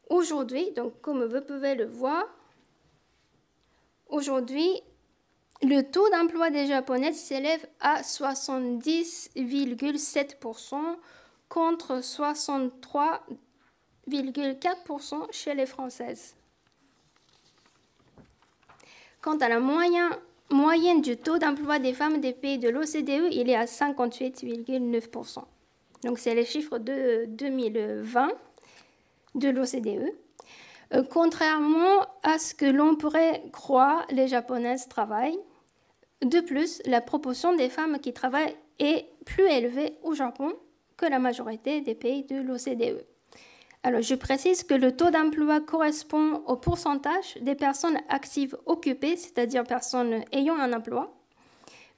Aujourd'hui, donc comme vous pouvez le voir, aujourd'hui, le taux d'emploi des Japonaises s'élève à 70,7% contre 63,4% chez les Françaises. Quant à la moyenne du taux d'emploi des femmes des pays de l'OCDE, il est à 58,9%. Donc, c'est les chiffres de 2020 de l'OCDE. Contrairement à ce que l'on pourrait croire, les Japonaises travaillent. De plus, la proportion des femmes qui travaillent est plus élevée au Japon que la majorité des pays de l'OCDE. Alors, je précise que le taux d'emploi correspond au pourcentage des personnes actives occupées, c'est-à-dire personnes ayant un emploi,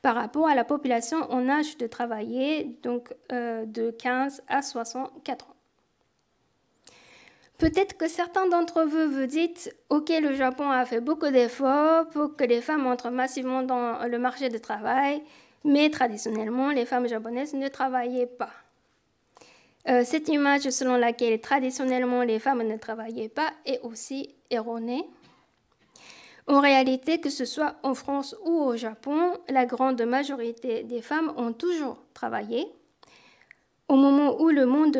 par rapport à la population en âge de travailler, donc de 15 à 64 ans. Peut-être que certains d'entre vous vous dites « Ok, le Japon a fait beaucoup d'efforts pour que les femmes entrent massivement dans le marché du travail, mais traditionnellement, les femmes japonaises ne travaillaient pas. » Cette image selon laquelle traditionnellement les femmes ne travaillaient pas est aussi erronée. En réalité, que ce soit en France ou au Japon, la grande majorité des femmes ont toujours travaillé. Au moment où le monde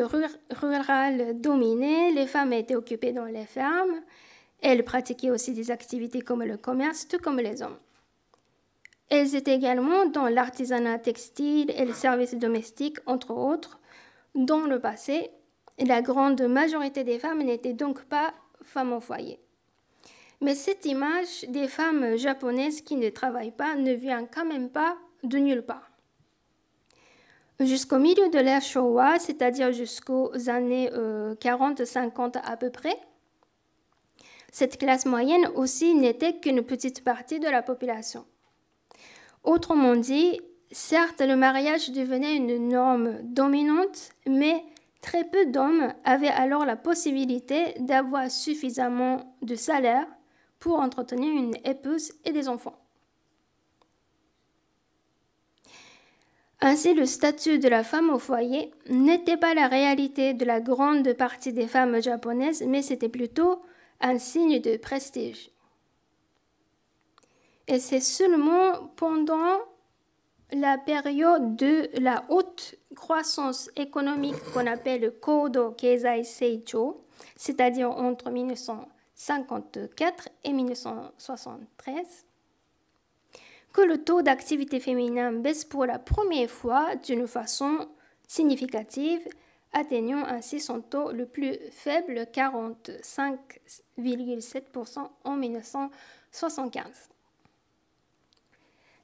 rural dominait, les femmes étaient occupées dans les fermes. Elles pratiquaient aussi des activités comme le commerce, tout comme les hommes. Elles étaient également dans l'artisanat textile et les services domestiques, entre autres. Dans le passé, la grande majorité des femmes n'étaient donc pas femmes au foyer. Mais cette image des femmes japonaises qui ne travaillent pas ne vient quand même pas de nulle part. Jusqu'au milieu de l'ère Showa, c'est-à-dire jusqu'aux années 40-50 à peu près, cette classe moyenne aussi n'était qu'une petite partie de la population. Autrement dit, certes, le mariage devenait une norme dominante, mais très peu d'hommes avaient alors la possibilité d'avoir suffisamment de salaire pour entretenir une épouse et des enfants. Ainsi, le statut de la femme au foyer n'était pas la réalité de la grande partie des femmes japonaises, mais c'était plutôt un signe de prestige. Et c'est seulement pendant la période de la haute croissance économique qu'on appelle le Kodo Keizai Seichō, c'est-à-dire entre 1954 et 1973, que le taux d'activité féminin baisse pour la première fois d'une façon significative, atteignant ainsi son taux le plus faible, 45,7% en 1975.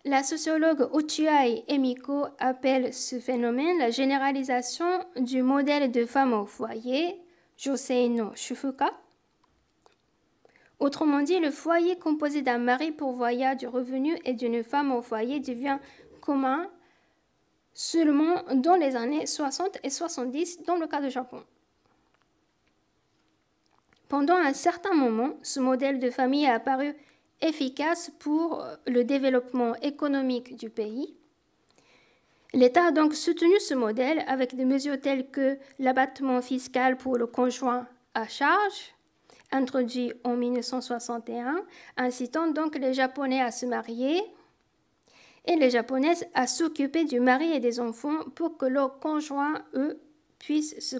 La sociologue Ochiai Emiko appelle ce phénomène la généralisation du modèle de femme au foyer, Josei no Shufuka. Autrement dit, le foyer composé d'un mari pourvoyeur du revenu et d'une femme au foyer devient commun seulement dans les années 60 et 70 dans le cas du Japon. Pendant un certain moment, ce modèle de famille a apparu efficace pour le développement économique du pays. L'État a donc soutenu ce modèle avec des mesures telles que l'abattement fiscal pour le conjoint à charge, introduit en 1961, incitant donc les Japonais à se marier et les Japonaises à s'occuper du mari et des enfants pour que leurs conjoints, eux, puissent se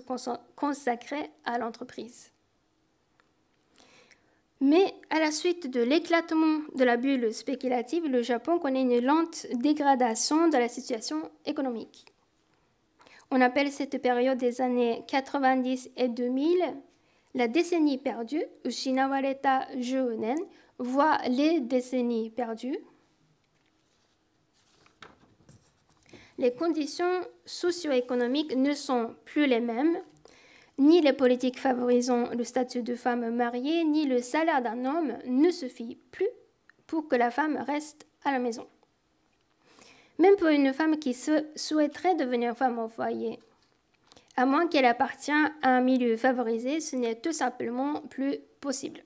consacrer à l'entreprise. Mais à la suite de l'éclatement de la bulle spéculative, le Japon connaît une lente dégradation de la situation économique. On appelle cette période des années 90 et 2000 la décennie perdue, Ushinawareta Jounen, voire les décennies perdues. Les conditions socio-économiques ne sont plus les mêmes. Ni les politiques favorisant le statut de femme mariée, ni le salaire d'un homme ne suffit plus pour que la femme reste à la maison. Même pour une femme qui souhaiterait devenir femme au foyer, à moins qu'elle appartienne à un milieu favorisé, ce n'est tout simplement plus possible.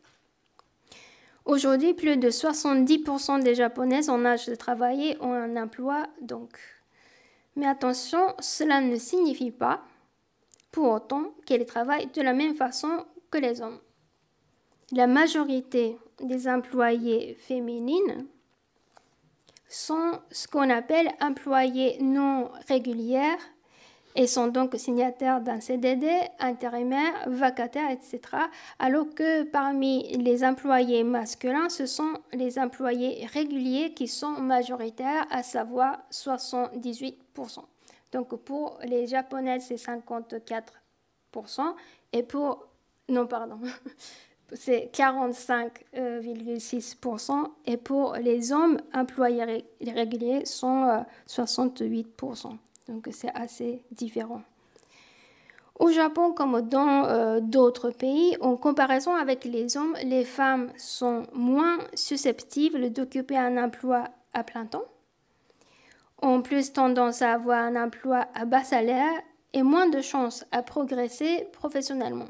Aujourd'hui, plus de 70% des Japonaises en âge de travailler ont un emploi, donc. Mais attention, cela ne signifie pas pour autant qu'elles travaillent de la même façon que les hommes. la majorité des employées féminines sont ce qu'on appelle employées non régulières et sont donc signataires d'un CDD, intérimaire, vacataire, etc. Alors que parmi les employés masculins, ce sont les employés réguliers qui sont majoritaires, à savoir 78%. Donc pour les japonaises, c'est 54%. Et pour... Non, pardon. C'est 45,6%. Et pour les hommes, employés réguliers sont 68%. Donc c'est assez différent. Au Japon, comme dans d'autres pays, en comparaison avec les hommes, les femmes sont moins susceptibles d'occuper un emploi à plein temps, ont plus tendance à avoir un emploi à bas salaire et moins de chances à progresser professionnellement.